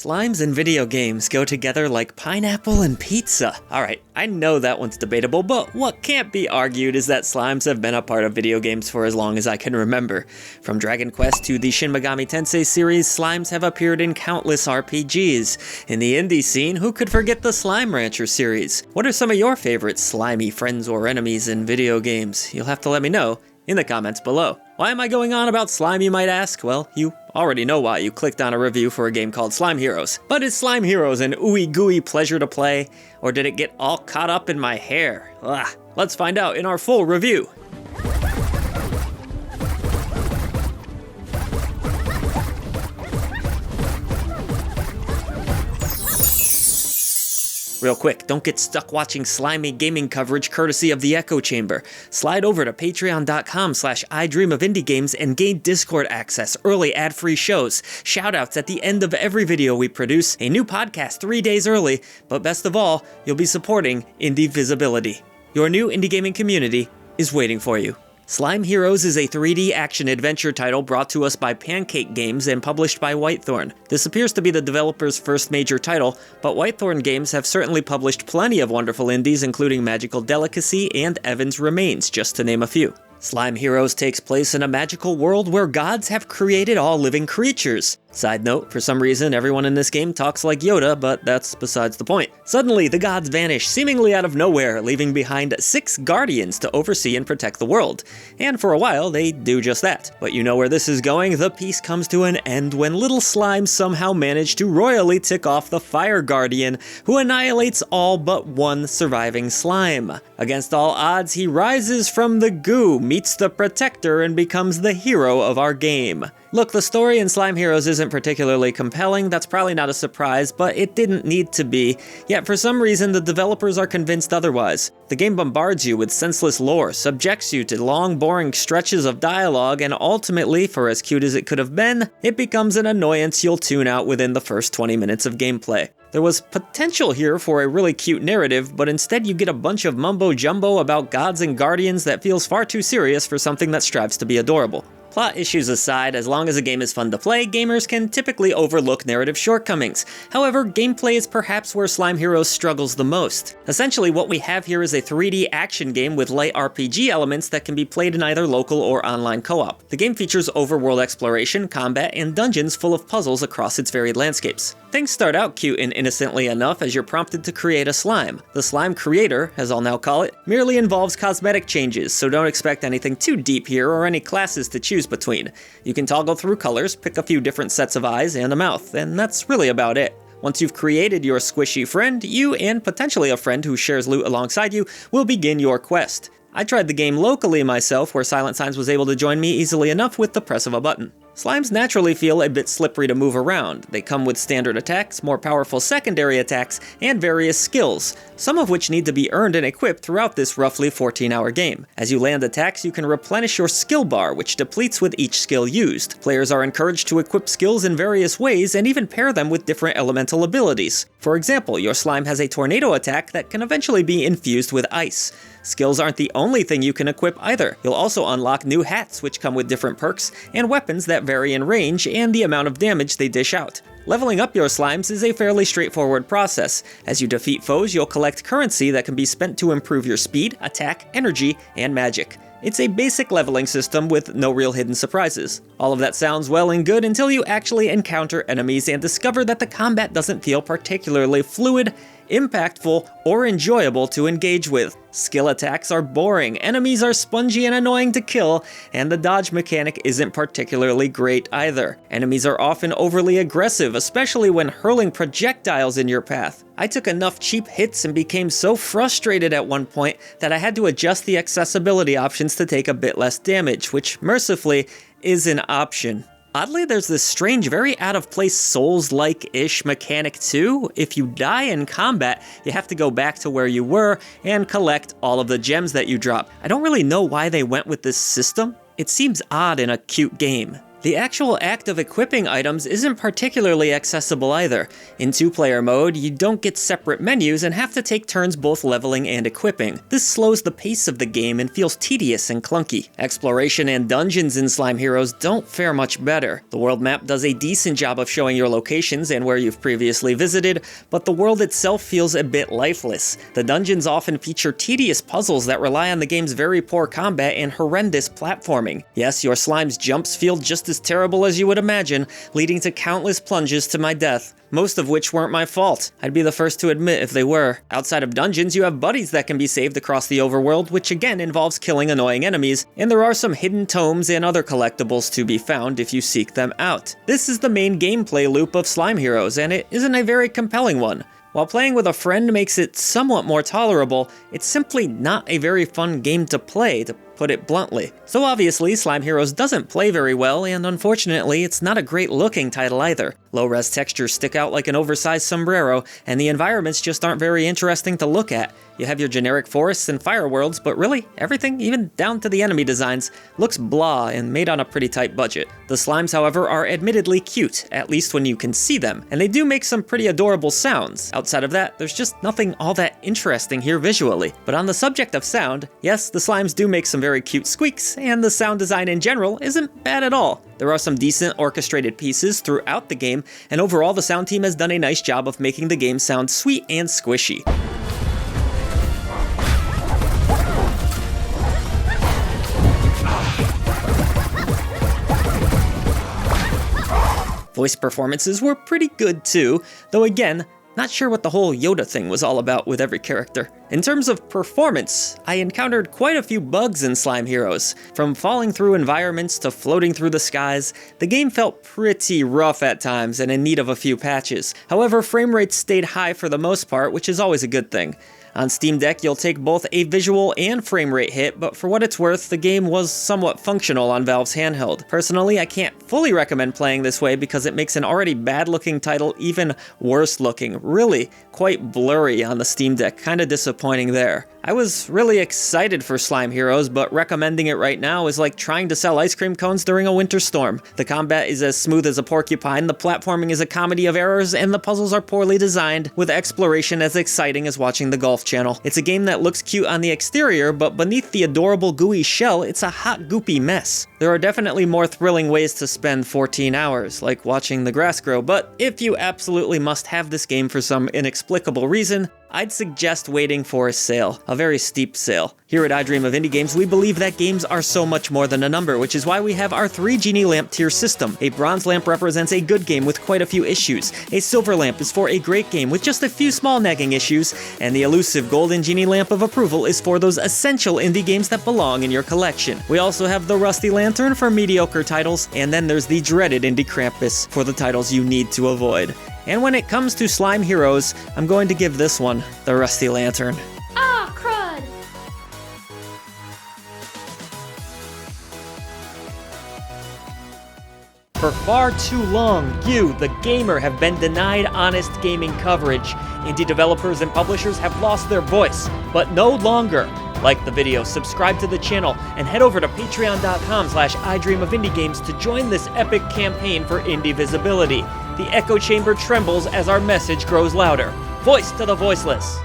Slimes and video games go together like pineapple and pizza. Alright, I know that one's debatable, but what can't be argued is that slimes have been a part of video games for as long as I can remember. From Dragon Quest to the Shin Megami Tensei series, slimes have appeared in countless RPGs. In the indie scene, who could forget the Slime Rancher series? What are some of your favorite slimy friends or enemies in video games? You'll have to let me know in the comments below. Why am I going on about slime, you might ask? Well, you already know why. You clicked on a review for a game called Slime Heroes. But is Slime Heroes an ooey gooey pleasure to play? Or did it get all caught up in my hair? Ugh. Let's find out in our full review. Real quick, don't get stuck watching slimy gaming coverage courtesy of the Echo Chamber. Slide over to patreon.com/idreamofindiegames and gain Discord access, early ad-free shows, shoutouts at the end of every video we produce, a new podcast 3 days early, but best of all, you'll be supporting indie visibility. Your new indie gaming community is waiting for you. Slime Heroes is a 3D action-adventure title brought to us by Pancake Games and published by Whitethorn. This appears to be the developer's first major title, but Whitethorn Games have certainly published plenty of wonderful indies, including Magical Delicacy and Evan's Remains, just to name a few. Slime Heroes takes place in a magical world where gods have created all living creatures. Side note, for some reason everyone in this game talks like Yoda, but that's besides the point. Suddenly, the gods vanish seemingly out of nowhere, leaving behind 6 guardians to oversee and protect the world. And for a while, they do just that. But you know where this is going. The piece comes to an end when little slimes somehow manage to royally tick off the Fire Guardian, who annihilates all but one surviving slime. Against all odds, he rises from the goo, meets the Protector, and becomes the hero of our game. Look, the story in Slime Heroes isn't particularly compelling, that's probably not a surprise, but it didn't need to be. Yet for some reason, the developers are convinced otherwise. The game bombards you with senseless lore, subjects you to long, boring stretches of dialogue, and ultimately, for as cute as it could have been, it becomes an annoyance you'll tune out within the first 20 minutes of gameplay. There was potential here for a really cute narrative, but instead you get a bunch of mumbo-jumbo about gods and guardians that feels far too serious for something that strives to be adorable. Plot issues aside, as long as a game is fun to play, gamers can typically overlook narrative shortcomings. However, gameplay is perhaps where Slime Heroes struggles the most. Essentially, what we have here is a 3D action game with light RPG elements that can be played in either local or online co-op. The game features overworld exploration, combat, and dungeons full of puzzles across its varied landscapes. Things start out cute and innocently enough as you're prompted to create a slime. The slime creator, as I'll now call it, merely involves cosmetic changes, so don't expect anything too deep here or any classes to choose between. You can toggle through colors, pick a few different sets of eyes and a mouth, and that's really about it. Once you've created your squishy friend, you and potentially a friend who shares loot alongside you will begin your quest. I tried the game locally myself, where Silent Signs was able to join me easily enough with the press of a button. Slimes naturally feel a bit slippery to move around. They come with standard attacks, more powerful secondary attacks, and various skills, some of which need to be earned and equipped throughout this roughly 14-hour game. As you land attacks, you can replenish your skill bar, which depletes with each skill used. Players are encouraged to equip skills in various ways and even pair them with different elemental abilities. For example, your slime has a tornado attack that can eventually be infused with ice. Skills aren't the only thing you can equip either. You'll also unlock new hats, which come with different perks, and weapons that vary in range and the amount of damage they dish out. Leveling up your slimes is a fairly straightforward process. As you defeat foes, you'll collect currency that can be spent to improve your speed, attack, energy, and magic. It's a basic leveling system with no real hidden surprises. All of that sounds well and good until you actually encounter enemies and discover that the combat doesn't feel particularly fluid, impactful, or enjoyable to engage with. Skill attacks are boring, enemies are spongy and annoying to kill, and the dodge mechanic isn't particularly great either. Enemies are often overly aggressive, especially when hurling projectiles in your path. I took enough cheap hits and became so frustrated at one point that I had to adjust the accessibility options to take a bit less damage, which mercifully is an option. Oddly, there's this strange, very out-of-place Souls-like-ish mechanic too. If you die in combat, you have to go back to where you were and collect all of the gems that you drop. I don't really know why they went with this system. It seems odd in a cute game. The actual act of equipping items isn't particularly accessible either. In two-player mode, you don't get separate menus and have to take turns both leveling and equipping. This slows the pace of the game and feels tedious and clunky. Exploration and dungeons in Slime Heroes don't fare much better. The world map does a decent job of showing your locations and where you've previously visited, but the world itself feels a bit lifeless. The dungeons often feature tedious puzzles that rely on the game's very poor combat and horrendous platforming. Yes, your slime's jumps feel just as terrible as you would imagine, leading to countless plunges to my death, most of which weren't my fault. I'd be the first to admit if they were. Outside of dungeons, you have buddies that can be saved across the overworld, which again involves killing annoying enemies, and there are some hidden tomes and other collectibles to be found if you seek them out. This is the main gameplay loop of Slime Heroes, and it isn't a very compelling one. While playing with a friend makes it somewhat more tolerable, it's simply not a very fun game to play, to put it bluntly. So obviously, Slime Heroes doesn't play very well, and unfortunately, it's not a great looking title either. Low-res textures stick out like an oversized sombrero, and the environments just aren't very interesting to look at. You have your generic forests and fire worlds, but really, everything, even down to the enemy designs, looks blah and made on a pretty tight budget. The slimes, however, are admittedly cute, at least when you can see them, and they do make some pretty adorable sounds. Outside of that, there's just nothing all that interesting here visually. But on the subject of sound, yes, the slimes do make some very cute squeaks, and the sound design in general isn't bad at all. There are some decent orchestrated pieces throughout the game, and overall the sound team has done a nice job of making the game sound sweet and squishy. Voice performances were pretty good too, though again, not sure what the whole Yoda thing was all about with every character. In terms of performance, I encountered quite a few bugs in Slime Heroes. From falling through environments to floating through the skies, the game felt pretty rough at times and in need of a few patches. However, frame rates stayed high for the most part, which is always a good thing. On Steam Deck, you'll take both a visual and frame rate hit, but for what it's worth, the game was somewhat functional on Valve's handheld. Personally, I can't fully recommend playing this way because it makes an already bad-looking title even worse looking, really quite blurry on the Steam Deck, kinda disappointing there. I was really excited for Slime Heroes, but recommending it right now is like trying to sell ice cream cones during a winter storm. The combat is as smooth as a porcupine, the platforming is a comedy of errors, and the puzzles are poorly designed, with exploration as exciting as watching the Golf Channel. It's a game that looks cute on the exterior, but beneath the adorable gooey shell, it's a hot goopy mess. There are definitely more thrilling ways to spend 14 hours, like watching the grass grow, but if you absolutely must have this game for some inexplicable reason, I'd suggest waiting for a sale, a very steep sale. Here at I Dream of Indie Games, we believe that games are so much more than a number, which is why we have our 3 Genie Lamp tier system. A bronze lamp represents a good game with quite a few issues, a silver lamp is for a great game with just a few small nagging issues, and the elusive golden Genie Lamp of approval is for those essential indie games that belong in your collection. We also have the Rusty Lantern for mediocre titles, and then there's the dreaded Indie Krampus for the titles you need to avoid. And when it comes to Slime Heroes, I'm going to give this one the Rusty Lantern. Ah, crud! For far too long, you, the gamer, have been denied honest gaming coverage. Indie developers and publishers have lost their voice, but no longer. Like the video, subscribe to the channel, and head over to patreon.com/idreamofindiegames to join this epic campaign for indie visibility. The echo chamber trembles as our message grows louder. Voice to the voiceless.